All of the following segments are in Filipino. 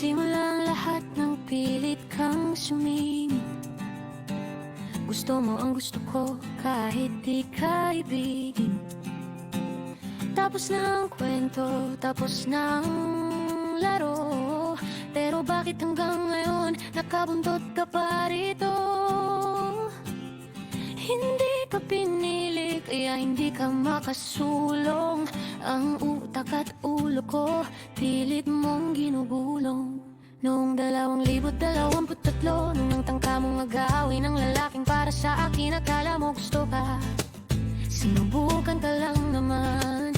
Nagsimulang lahat ng pilit kang sumingit. Gusto mo ang gusto ko kahit di ka ibigin. Tapos na ang kwento, tapos na ang laro. Pero bakit hanggang ngayon nakabundot ka pa rito? Hindi ka pinili kaya hindi ka makasulong. Ang utak at ulo ko pilit mong ginugulong. Noong 2023, nung tangka mong mag-aaway ng lalaking para sa akin, akala mo gusto ka. Sinubukan ka lang naman.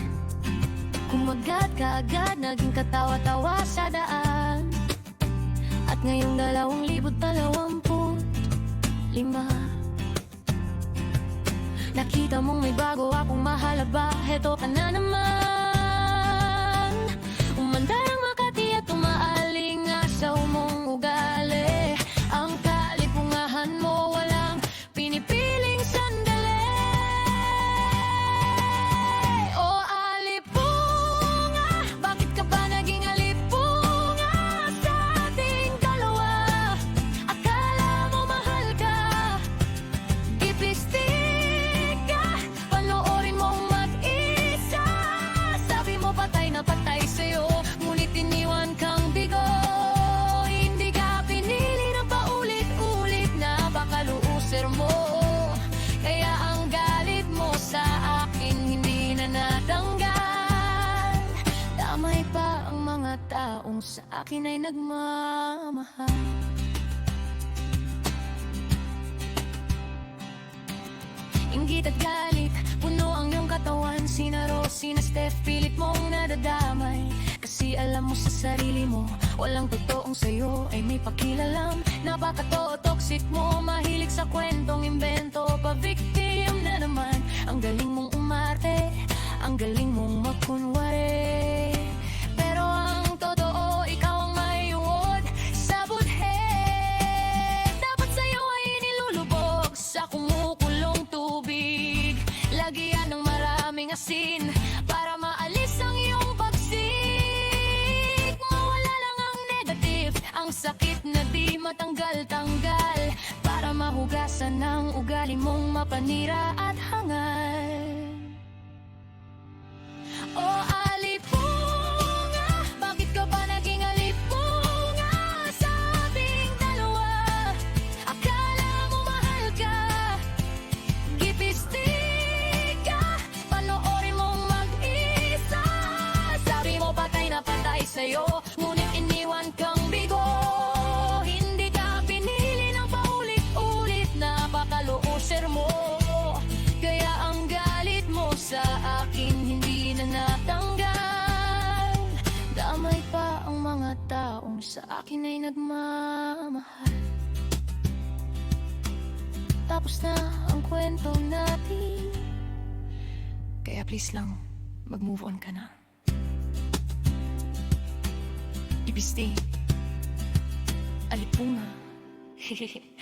Kumagat ka agad, naging katawa-tawa sa daan. At ngayong 2025, nakita mong may bago akong mahalaba. Heto ka na naman. Umandar ang Makati at umaaling asaw mong ugali. Ang kalipungahan mo walang pinipiling sandali. O alipunga, bakit ka ba naging alipunga sa ating dalawa? Akala mo mahal ka, ipistik ka, panoorin mong mag-isa. Sabi mo patay na patay sa'yo, ngunit iniwan kang bigo. Hindi ka pinili ng paulit-ulit, napakaluuser mo. Kaya ang galit mo sa akin hindi na natanggal. Damay pa ang mga taong sa akin ay nagmamahal. Inggit at galit, puno ang iyong katawan. Sina Rose, sina Steph, pilit mong nadadamay. Kasi alam mo sa sarili mo, walang totoong sa'yo ay may pakilalam. Napaka-toxic mo, mahilig sa kwentong imbento, pa-victim na naman. Ang galing mong umarte, ang galing mong magkunwari. Pero ang totoo, ikaw ang may uod sa budhe. Dapat sa'yo ay nilulubog sa kumukulong tubig. Lagyan ng maraming asin para maalis ang iyong pagsik. Mawala lang ang negative, ang sakit na di matanggal-tanggal. Para mahugasan ng ugali mong mapanira at hangal. O alipunga, bakit ka ba naging alipunga sa ating dalawa? Akala mo mahal ka, gipistik ka, panoorin mong mag-isa. Sabi mo patay na patay sa'yo, ngunit iniwan kang bigo. Hindi ka pinili ng paulit-ulit, napakaluuser mo. Kaya ang galit mo sa akin hindi na natanggal. Damay pa ang mga taong sa akin ay nagmamahal. Tapos na ang kwento natin, kaya please lang, mag-move on ka na. Ibiste, alipunga. Hehehe.